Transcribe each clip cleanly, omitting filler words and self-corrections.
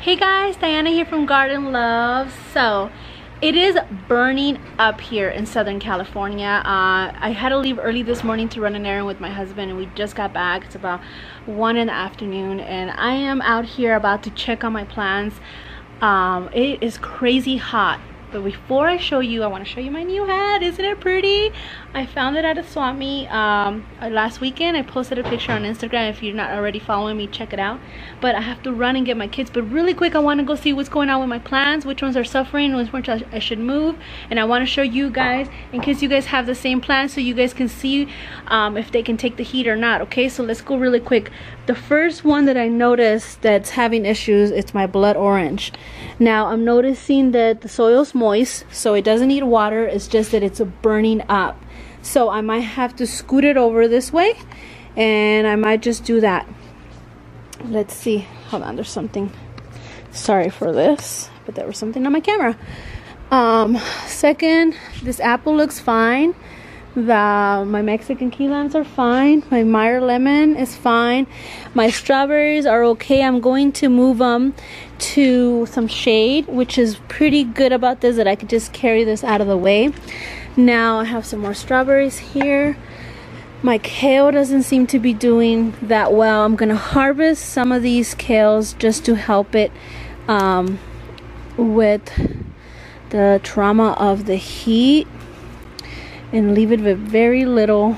Hey guys, Diana here from Garden Love. So it is burning up here in Southern California. I had to leave early this morning to run an errand with my husband, and we just got back. It's about 1 in the afternoon, and I am out here about to check on my plants. It is crazy hot. But before I show you, I want to show you my new hat. Isn't it pretty? I found it at a swap meet last weekend. I posted a picture on Instagram. If you're not already following me, check it out. But I have to run and get my kids. But really quick, I want to go see what's going on with my plants, which ones are suffering, which ones I should move. And I want to show you guys, in case you guys have the same plants, so you guys can see if they can take the heat or not. Okay, so let's go really quick. The first one that I noticed that's having issues, it's my blood orange. Now I'm noticing that the soil's moist, so it doesn't need water. It's just that it's burning up. So I might have to scoot it over this way, and I might just do that. Let's see. Hold on, there's something. Sorry for this, but there was something on my camera. Second, this apple looks fine. My Mexican key limes are fine. My Meyer lemon is fine. My strawberries are okay. I'm going to move them to some shade, which is pretty good about this, that I could just carry this out of the way. Now I have some more strawberries here. My kale doesn't seem to be doing that well. I'm gonna harvest some of these kales just to help it with the trauma of the heat, and leave it with very little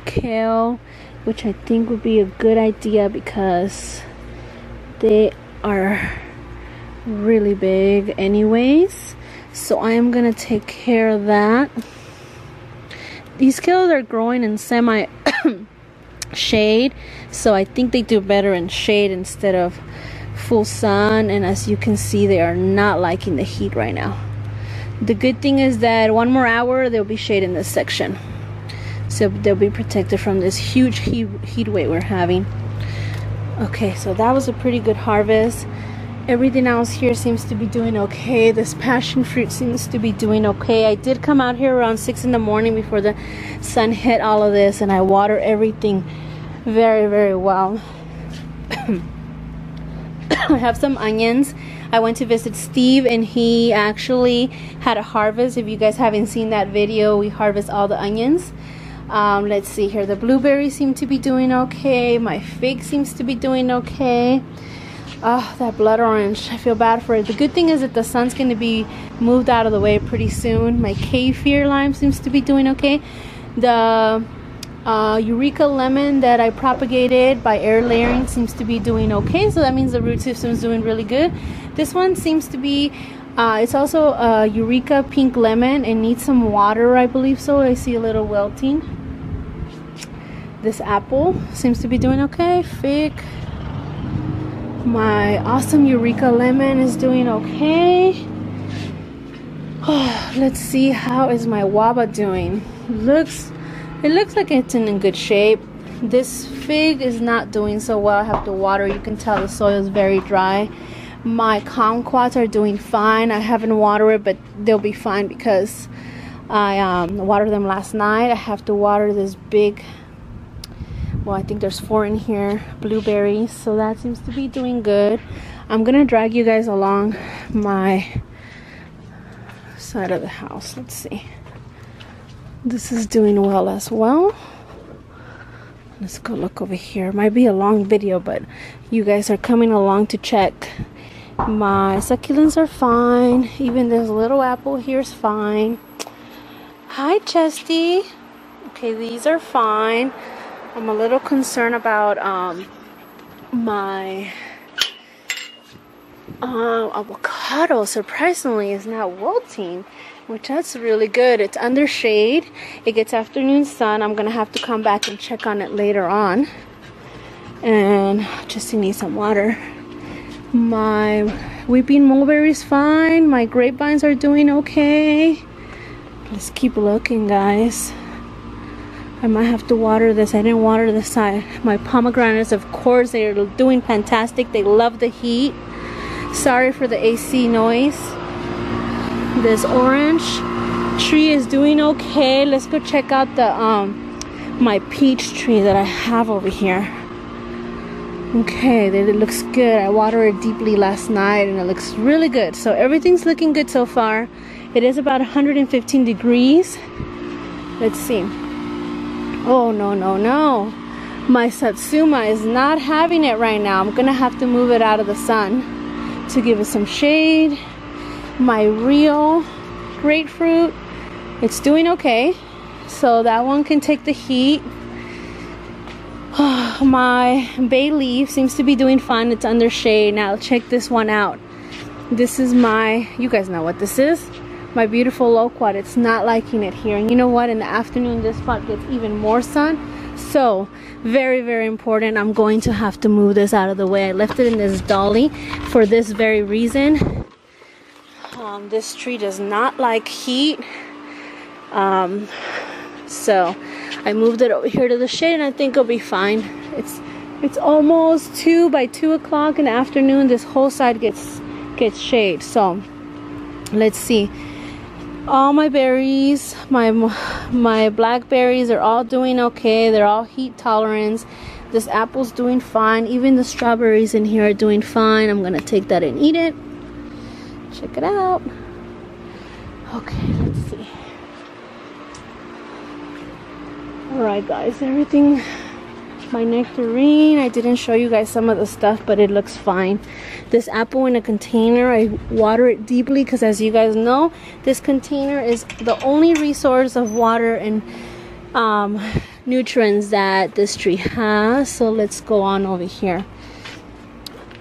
kale, which I think would be a good idea because they are really big anyways. So I am gonna take care of that. These kales are growing in semi shade, so I think they do better in shade instead of full sun, and as you can see, they are not liking the heat right now. The good thing is that 1 more hour there'll be shade in this section, so they'll be protected from this huge heat wave we're having. Okay, so that was a pretty good harvest. Everything else here seems to be doing okay. This passion fruit seems to be doing okay. I did come out here around 6 in the morning before the sun hit all of this, and I water everything very, very well. I have some onions. I went to visit Steve, and he actually had a harvest. If you guys haven't seen that video, we harvest all the onions. Let's see here. The blueberries seem to be doing okay. My fig seems to be doing okay. Oh, that blood orange, I feel bad for it. The good thing is that the sun's going to be moved out of the way pretty soon. My kaffir lime seems to be doing okay. The Eureka lemon that I propagated by air layering seems to be doing okay, so that means the root system is doing really good. This one seems to be, it's also a Eureka pink lemon and needs some water, I believe so. I see a little wilting. This apple seems to be doing okay. Fig. My awesome Eureka lemon is doing okay. Oh, let's see, how is my guava doing? It looks like it's in good shape. This fig is not doing so well. I have to water. You can tell the soil is very dry. My kumquats are doing fine. I haven't watered it, but they'll be fine because I watered them last night. I have to water this big, well, I think there's 4 in here, blueberries, so that seems to be doing good. I'm gonna drag you guys along my side of the house. Let's see. This is doing well as well. Let's go look over here. Might be a long video, but you guys are coming along to check. My succulents are fine. Even this little apple here is fine. Hi, Chesty. Okay, these are fine. I'm a little concerned about my avocado. Surprisingly, is not wilting, which that's really good. It's under shade. It gets afternoon sun. I'm gonna have to come back and check on it later on, and just need some water. My weeping mulberry is fine. My grapevines are doing okay. Let's keep looking, guys. I might have to water this. I didn't water this side. My pomegranates, of course, they're doing fantastic. They love the heat. Sorry for the AC noise. This orange tree is doing okay. Let's go check out the my peach tree that I have over here. Okay, it looks good. I watered it deeply last night and it looks really good. So everything's looking good so far. It is about 115 degrees. Let's see. Oh, no, no, no. My Satsuma is not having it right now. I'm gonna have to move it out of the sun to give it some shade. My real grapefruit, it's doing okay. So that one can take the heat. My bay leaf seems to be doing fine. It's under shade. Now check this one out. This is my, you guys know what this is, my beautiful loquat. It's not liking it here, and you know what, in the afternoon this spot gets even more sun. So very, very important. I'm going to have to move this out of the way. I left it in this dolly for this very reason. This tree does not like heat, so I moved it over here to the shade, and I think it'll be fine. It's almost 2 by 2 o'clock in the afternoon. This whole side gets shade. So let's see. All my berries, my blackberries are all doing okay. They're all heat tolerant. This apple's doing fine. Even the strawberries in here are doing fine. I'm gonna take that and eat it. Check it out. Okay, let's see. Alright guys, everything, my nectarine, I didn't show you guys some of the stuff, but it looks fine. This apple in a container, I water it deeply because, as you guys know, this container is the only resource of water and nutrients that this tree has. So let's go on over here.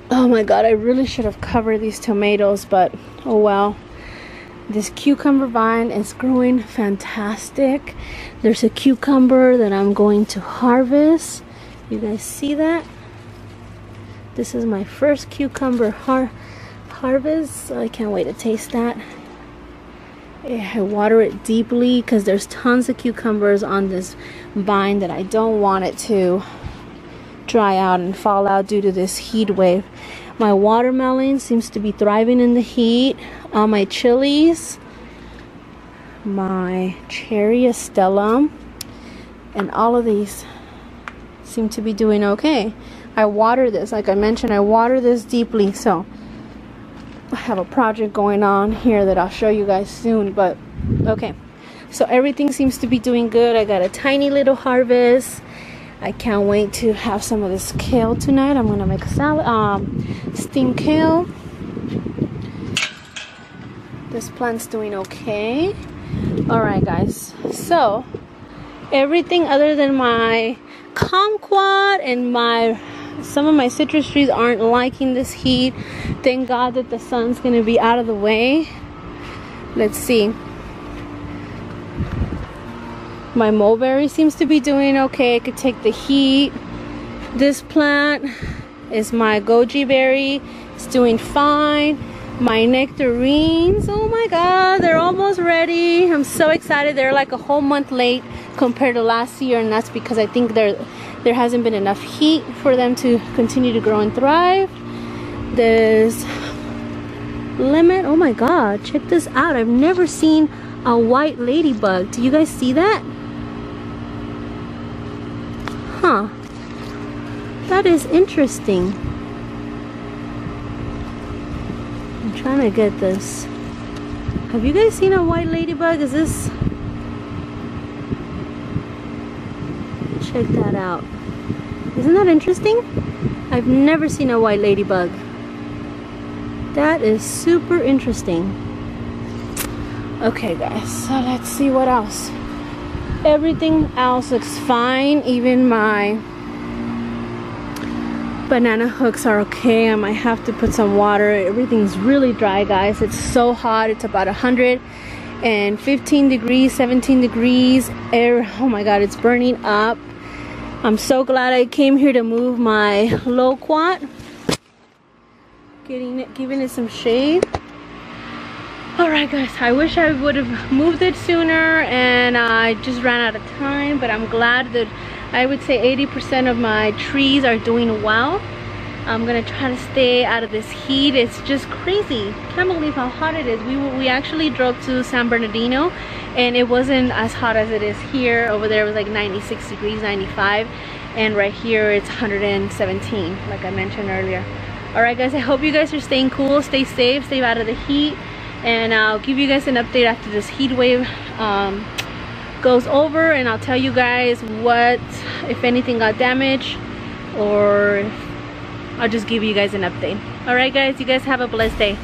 Oh my god, I really should have covered these tomatoes, but oh well. This cucumber vine is growing fantastic. There's a cucumber that I'm going to harvest. You guys see that? This is my first cucumber harvest. I can't wait to taste that. I water it deeply because there's tons of cucumbers on this vine that I don't want it to dry out and fall out due to this heat wave. My watermelon seems to be thriving in the heat. All my chilies, my cherry estella, and all of these seem to be doing okay. I water this, like I mentioned, I water this deeply. So I have a project going on here that I'll show you guys soon, but okay. So everything seems to be doing good. I got a tiny little harvest. I can't wait to have some of this kale tonight. I'm gonna make a salad, steamed kale. This plant's doing okay. All right, guys. So everything other than my kumquat and some of my citrus trees aren't liking this heat. Thank God that the sun's gonna be out of the way. Let's see. My mulberry seems to be doing okay. It could take the heat. This plant is my goji berry. It's doing fine. My nectarines, oh my god, they're almost ready. I'm so excited. They're like a whole month late compared to last year, and that's because I think there hasn't been enough heat for them to continue to grow and thrive. This lemon, oh my god, check this out. I've never seen a white ladybug. Do you guys see that? Huh. That is interesting. I'm trying to get this. Have you guys seen a white ladybug? Is this... Check that out. Isn't that interesting? I've never seen a white ladybug. That is super interesting. Okay guys, so let's see what else. Everything else looks fine. Even my banana hooks are okay. I might have to put some water. Everything's really dry, guys. It's so hot. It's about 115 degrees, 17 degrees. Air, oh my god, it's burning up. I'm so glad I came here to move my loquat. Giving it some shade. Alright guys, I wish I would have moved it sooner, and I just ran out of time, but I'm glad that I would say 80% of my trees are doing well. I'm gonna try to stay out of this heat. It's just crazy. Can't believe how hot it is. We actually drove to San Bernardino, and it wasn't as hot as it is here. Over there it was like 96 degrees, 95. and right here it's 117, like I mentioned earlier. All right guys, I hope you guys are staying cool, stay safe, stay out of the heat, and I'll give you guys an update after this heat wave goes over, and I'll tell you guys what, if anything got damaged, or I'll just give you guys an update. All right guys, you guys have a blessed day.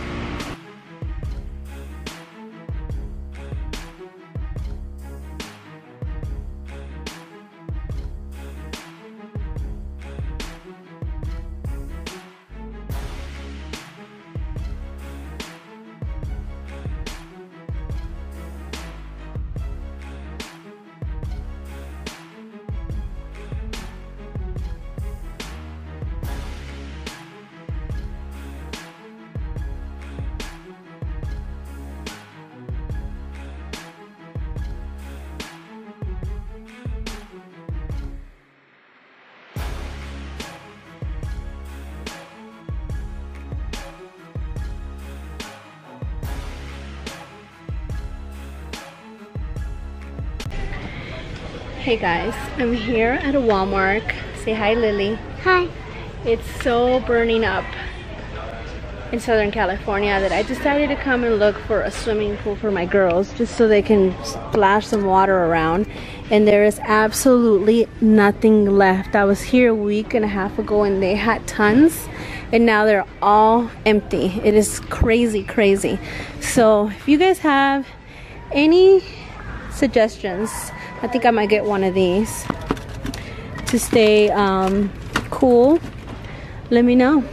Hey guys, I'm here at a Walmart. Say hi, Lily. Hi. It's so burning up in Southern California that I decided to come and look for a swimming pool for my girls, just so they can splash some water around. And there is absolutely nothing left. I was here a week and a half ago and they had tons, and now they're all empty. It is crazy, crazy. So if you guys have any suggestions, I think I might get one of these to stay cool. Let me know.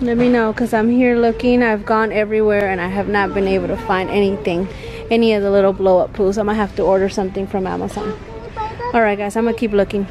Let me know, because I'm here looking. I've gone everywhere and I have not been able to find anything, any of the little blow up pools. I might have to order something from Amazon. Alright guys, I'm gonna keep looking.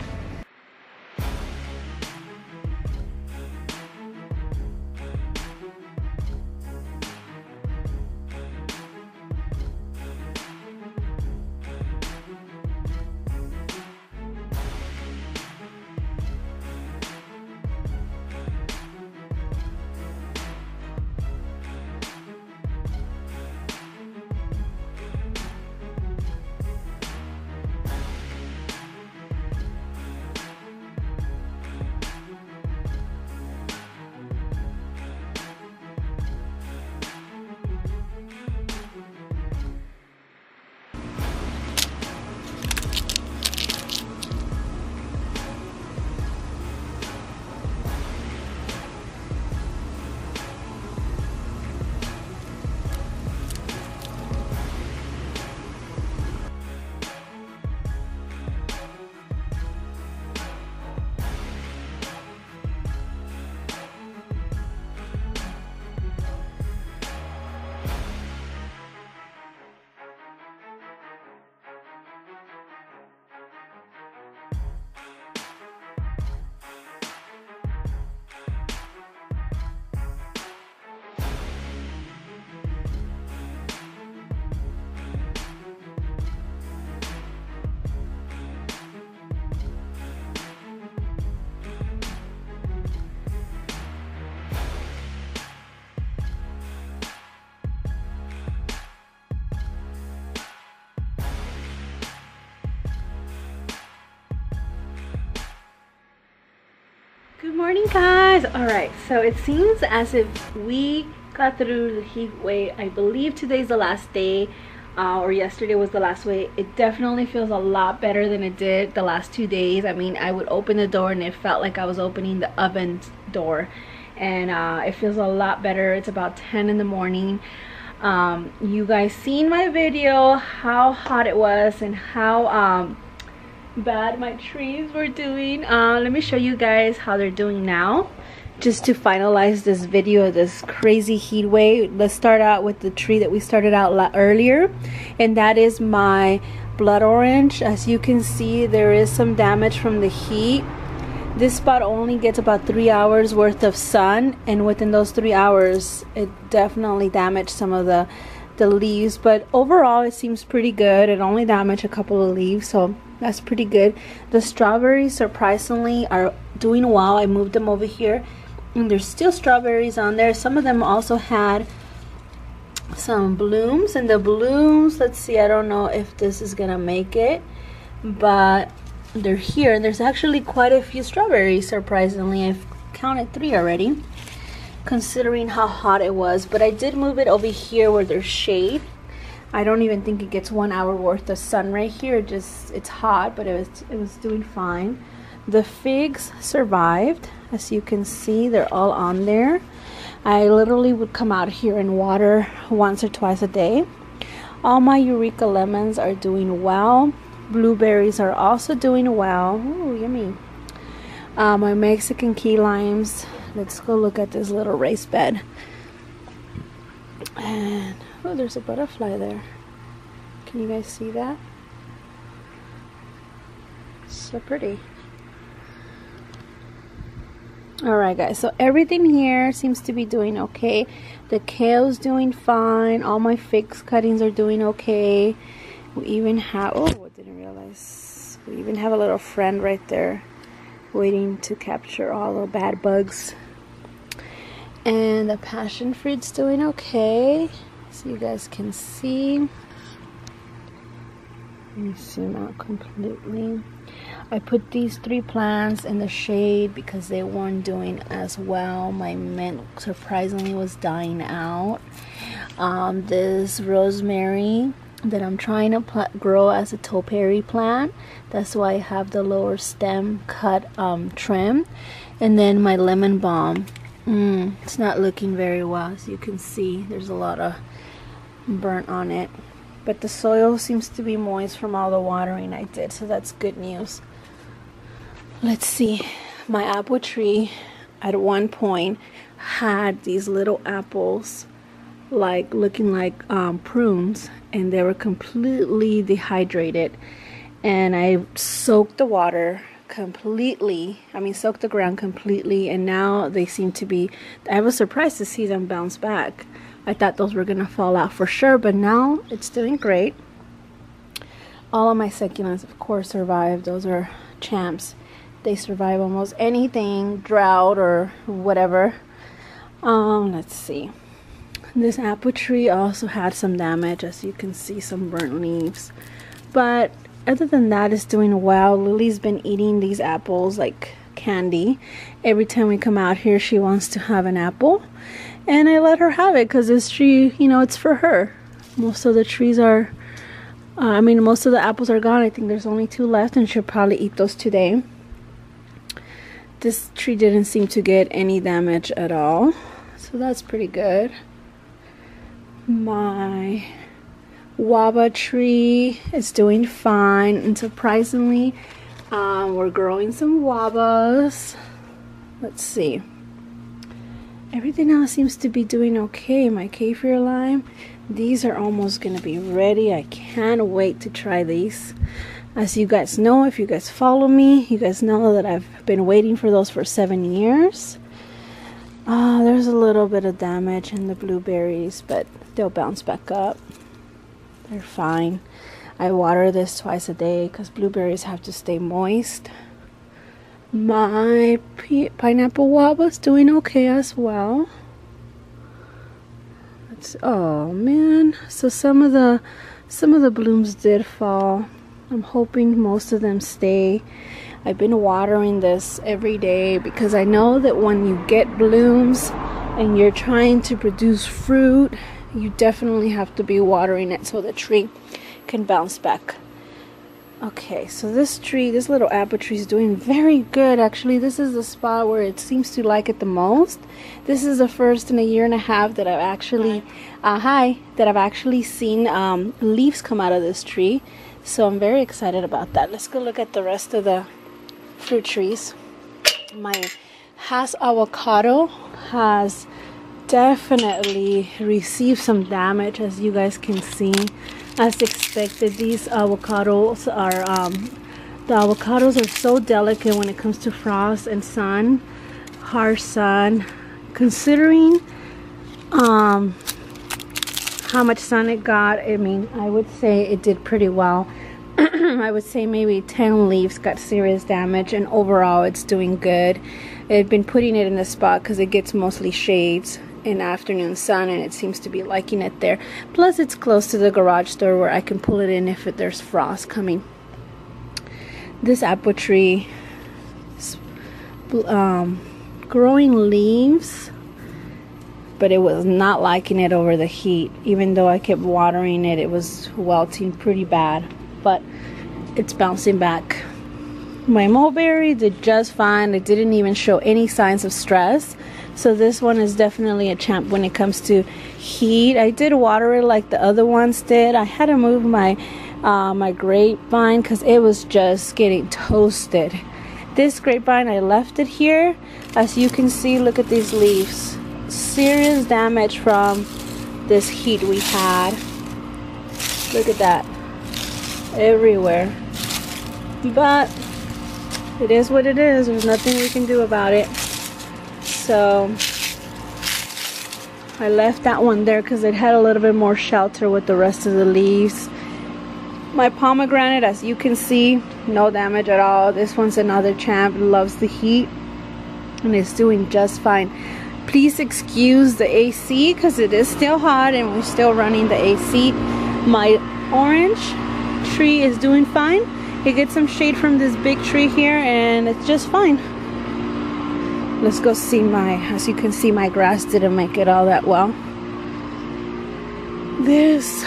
Good morning guys. All right, so it seems as if we got through the heat wave. I believe today's the last day, or yesterday was the last day. It definitely feels a lot better than it did the last 2 days. I mean, I would open the door and it felt like I was opening the oven door, and it feels a lot better. It's about 10 in the morning. You guys seen my video how hot it was and how bad my trees were doing. Let me show you guys how they're doing now, just to finalize this video of this crazy heat wave. Let's start out with the tree that we started out earlier, and that is my blood orange. As you can see, there is some damage from the heat. This spot only gets about 3 hours worth of sun, and within those 3 hours it definitely damaged some of the leaves, but overall it seems pretty good. It only damaged a couple of leaves, so that's pretty good. The strawberries surprisingly are doing well. I moved them over here and there's still strawberries on there. Some of them also had some blooms, and the blooms, let's see, I don't know if this is gonna make it, but they're here. There's actually quite a few strawberries, surprisingly. I've counted 3 already, considering how hot it was. But I did move it over here where there's shade. I don't even think it gets 1 hour worth of sun right here. It's hot, but it was doing fine. The figs survived. As you can see, they're all on there. I literally would come out here and water once or twice a day. All my Eureka lemons are doing well. Blueberries are also doing well. Ooh, yummy. My Mexican key limes. Let's go look at this little raised bed. And oh, there's a butterfly there. Can you guys see that? So pretty. Alright guys, so everything here seems to be doing okay. The kale's doing fine. All my figs cuttings are doing okay. We even have, oh, I didn't realize. We even have a little friend right there waiting to capture all the bad bugs. And the passion fruit's doing okay. So you guys can see. Let me zoom out completely. I put these 3 plants in the shade because they weren't doing as well. My mint surprisingly was dying out. This rosemary that I'm trying to grow as a topiary plant, that's why I have the lower stem cut trim. And then my lemon balm, it's not looking very well. As you can see, there's a lot of burnt on it, but the soil seems to be moist from all the watering I did, so that's good news. Let's see, my apple tree at one point had these little apples like looking like prunes, and they were completely dehydrated, and I soaked the water completely, soaked the ground completely, and now they seem to be, I was surprised to see them bounce back. I thought those were gonna fall out for sure, but now it's doing great. All of my succulents of course survived. Those are champs. They survive almost anything, drought or whatever. Let's see. This apple tree also had some damage, as you can see, some burnt leaves. But other than that, it's doing well. Lily's been eating these apples like candy. Every time we come out here, she wants to have an apple. And I let her have it because this tree, you know, it's for her. Most of the trees are, most of the apples are gone. I think there's only 2 left, and she'll probably eat those today. This tree didn't seem to get any damage at all, so that's pretty good. My guava tree is doing fine, and surprisingly, we're growing some guavas. Let's see. Everything else seems to be doing okay. My kaffir lime, these are almost gonna be ready. I can't wait to try these. As you guys know, if you guys follow me, you guys know that I've been waiting for those for 7 years. There's a little bit of damage in the blueberries, but they'll bounce back up. They're fine. I water this twice a day because blueberries have to stay moist. My pineapple guava's doing okay as well. Oh man, so some of the blooms did fall. I'm hoping most of them stay. I've been watering this every day because I know that when you get blooms and you're trying to produce fruit, you definitely have to be watering it so the tree can bounce back. Okay, so this little apple tree is doing very good. Actually, this is the spot where it seems to like it the most. This is the first in a year and a half that I've actually, seen leaves come out of this tree. So I'm very excited about that. Let's go look at the rest of the fruit trees. My Hass avocado has definitely received some damage, as you guys can see. As expected, these avocados are the avocados are so delicate when it comes to frost and sun, harsh sun. Considering how much sun it got, I would say it did pretty well. I would say maybe 10 leaves got serious damage, and overall it's doing good. I've been putting it in the spot because it gets mostly shades in afternoon sun, and it seems to be liking it there. Plus it's close to the garage door where I can pull it in if there's frost coming. This apple tree is growing leaves, but it was not liking it over the heat. Even though I kept watering it, it was wilting pretty bad, but it's bouncing back. My mulberry did just fine. It didn't even show any signs of stress. So this one is definitely a champ when it comes to heat. I did water it like the other ones did. I had to move my my grapevine because it was just getting toasted. This grapevine, I left it here. As you can see, look at these leaves. Serious damage from this heat we had. Look at that. Everywhere. But it is what it is. There's nothing we can do about it. So I left that one there because it had a little bit more shelter with the rest of the leaves. My pomegranate, as you can see, no damage at all. This one's another champ, loves the heat and it's doing just fine. Please excuse the AC because it is still hot and we're still running the AC. My orange tree is doing fine. It gets some shade from this big tree here and it's just fine. Let's go see as you can see, my grass didn't make it all that well. This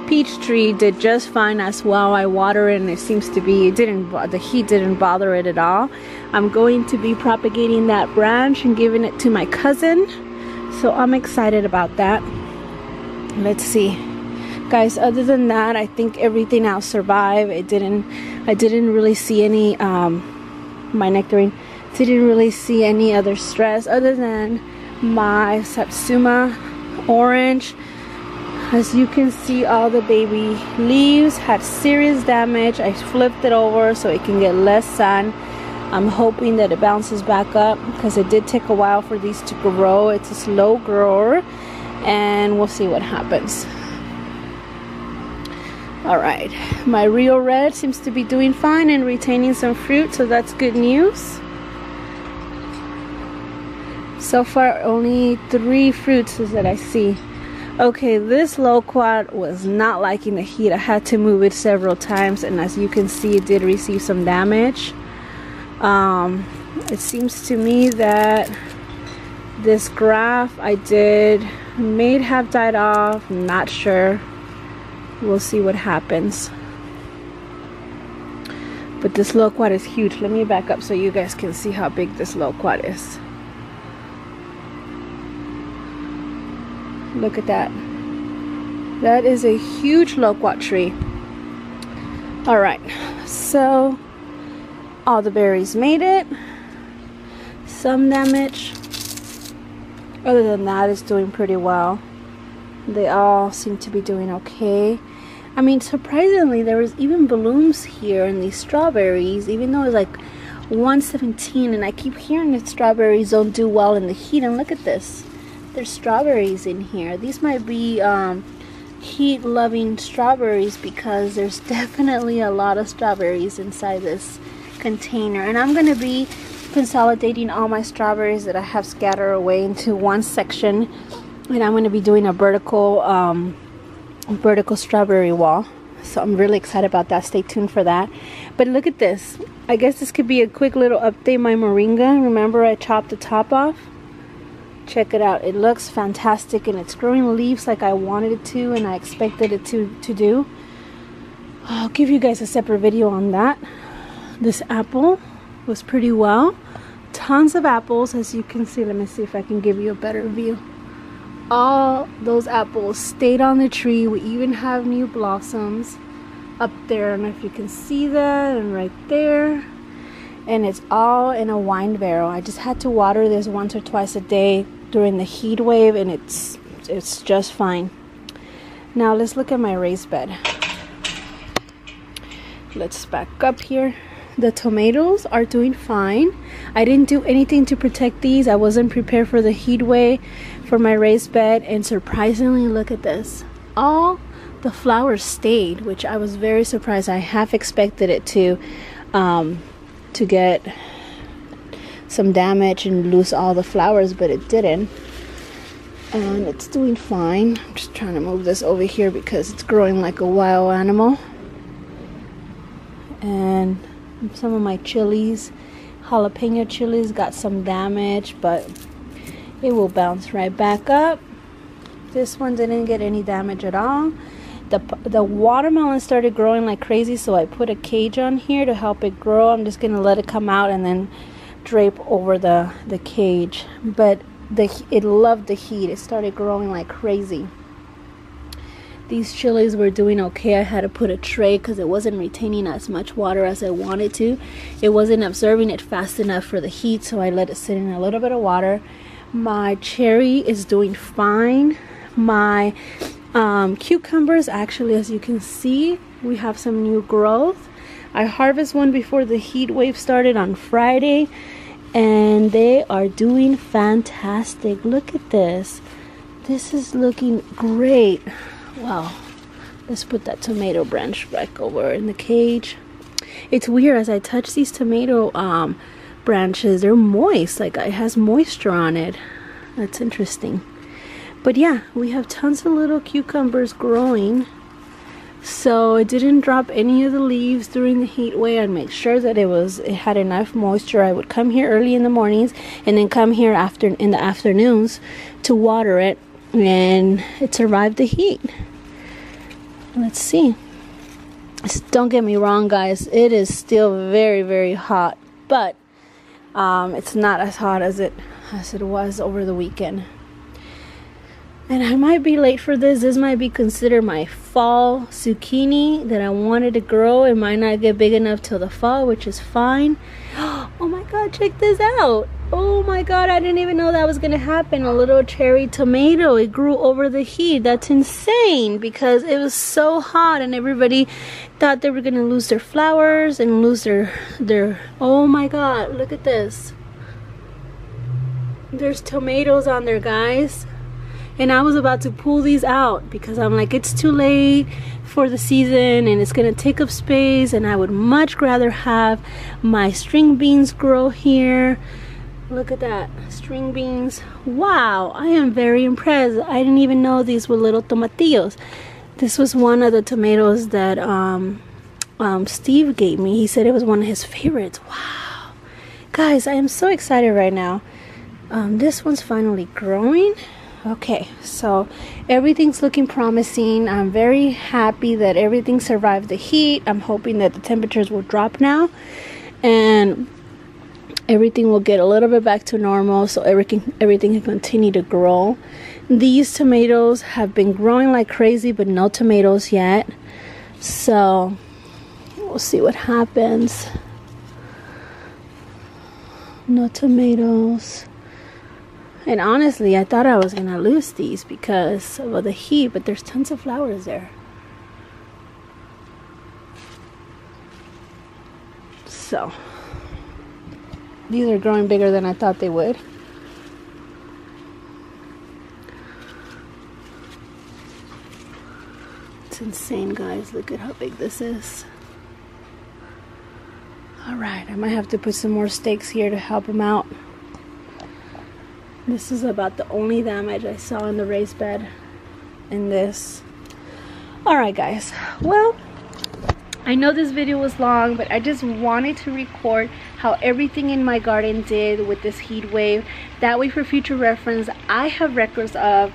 peach tree did just fine as well. I water it and it seems to be, the heat didn't bother it at all. I'm going to be propagating that branch and giving it to my cousin. So I'm excited about that. Let's see. Guys, other than that, I think everything else survived. I didn't really see any, my nectarine, didn't really see any other stress other than my Satsuma orange. As you can see, all the baby leaves had serious damage. I flipped it over so it can get less sun. I'm hoping that it bounces back up because it did take a while for these to grow. It's a slow grower and we'll see what happens. Alright, my Rio Red seems to be doing fine and retaining some fruit, so that's good news. So far only 3 fruits that I see. Okay, this loquat was not liking the heat. I had to move it several times and as you can see, it did receive some damage. It seems to me that this graph may have died off. I'm not sure. We'll see what happens. But this loquat is huge. Let me back up so you guys can see how big this loquat is. Look at that. That is a huge loquat tree. Alright, so all the berries made it. Some damage. Other than that, it's doing pretty well. They all seem to be doing okay. I mean, surprisingly, there was even blooms here in these strawberries, even though it's like 117, and I keep hearing that strawberries don't do well in the heat. And look at this. There's strawberries in here. These might be heat-loving strawberries because there's definitely a lot of strawberries inside this container. And I'm going to be consolidating all my strawberries that I have scattered away into one section. And I'm going to be doing a vertical strawberry wall. So I'm really excited about that. Stay tuned for that. But look at this. I guess this could be a quick little update. My moringa, remember I chopped the top off? Check it out. It looks fantastic and it's growing leaves like I wanted it to and I expected it to do. I'll give you guys a separate video on that. This apple was pretty well. Tons of apples, as you can see. Let me see if I can give you a better view. All those apples stayed on the tree. We even have new blossoms up there. I don't know if you can see that, and right there. And it's all in a wine barrel. I just had to water this once or twice a day during the heat wave, and it's just fine. Now let's look at my raised bed. Let's back up here. The tomatoes are doing fine. I didn't do anything to protect these. I wasn't prepared for the heat wave for my raised bed, and surprisingly, look at this. All the flowers stayed, which I was very surprised. I half expected it to get some damage and lose all the flowers, but it didn't. And it's doing fine. I'm just trying to move this over here because it's growing like a wild animal. And Some of my chilies, jalapeno chilies, got some damage, but it will bounce right back up. This one didn't get any damage at all. The watermelon started growing like crazy, so I put a cage on here to help it grow. I'm just gonna let it come out and then drape over the cage. But it loved the heat. It started growing like crazy. These chilies were doing okay. I had to put a tray because it wasn't retaining as much water as I wanted to. It wasn't absorbing it fast enough for the heat, so I let it sit in a little bit of water. My cherry is doing fine. My cucumbers, actually, as you can see, we have some new growth. I harvested one before the heat wave started on Friday, and they are doing fantastic. Look at this. This is looking great. Wow. Let's put that tomato branch back over in the cage. It's weird, as I touch these tomato branches, they're moist. Like, it has moisture on it. That's interesting. But yeah, we have tons of little cucumbers growing. So it didn't drop any of the leaves during the heat wave. I'd make sure that it had enough moisture. I would come here early in the mornings and then come here in the afternoons to water it, and it survived the heat. Let's see. Don't get me wrong, guys, it is still very, very hot, but it's not as hot as it was over the weekend. And I might be late for this. This might be considered my fall zucchini that I wanted to grow. It might not get big enough till the fall, which is fine. Oh my god, check this out. Oh my god, I didn't even know that was gonna happen. A little cherry tomato. It grew over the heat. That's insane, because it was so hot and everybody thought they were gonna lose their flowers and lose their oh my god, look at this. There's tomatoes on there, guys. And I was about to pull these out because I'm like, it's too late for the season and it's gonna take up space, and I would much rather have my string beans grow here. Look at that, string beans. Wow, I am very impressed. I didn't even know these were little tomatillos. This was one of the tomatoes that Steve gave me. He said it was one of his favorites. Wow, guys, I am so excited right now. This one's finally growing. Okay, so everything's looking promising. I'm very happy that everything survived the heat. I'm hoping that the temperatures will drop now and everything will get a little bit back to normal, so everything can continue to grow. These tomatoes have been growing like crazy, but no tomatoes yet, so we'll see what happens. No tomatoes. And honestly, I thought I was gonna lose these because of the heat, but there's tons of flowers there. So these are growing bigger than I thought they would. It's insane, guys. Look at how big this is. Alright, I might have to put some more stakes here to help them out. This is about the only damage I saw in the raised bed in this. Alright, guys. Well, I know this video was long, but I just wanted to record how everything in my garden did with this heat wave. That way, for future reference, I have records of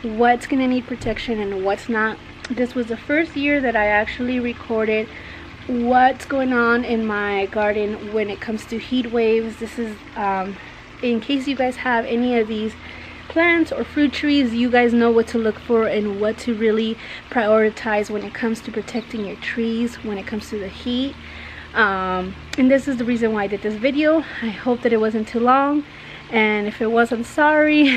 what's gonna need protection and what's not. This was the first year that I actually recorded what's going on in my garden when it comes to heat waves. This is in case you guys have any of these plants or fruit trees, you guys know what to look for and what to really prioritize when it comes to protecting your trees when it comes to the heat. And this is the reason why I did this video. I hope that it wasn't too long, and if it was, I'm sorry.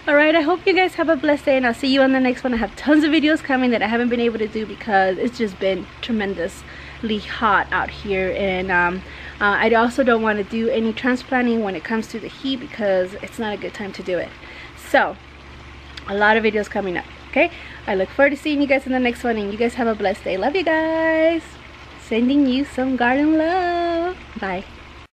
Alright, I hope you guys have a blessed day, and I'll see you on the next one. I have tons of videos coming that I haven't been able to do because it's just been tremendously hot out here, and I also don't want to do any transplanting when it comes to the heat because it's not a good time to do it. So a lot of videos coming up. Okay, I look forward to seeing you guys in the next one, and you guys have a blessed day. Love you guys. Sending you some garden love. Bye.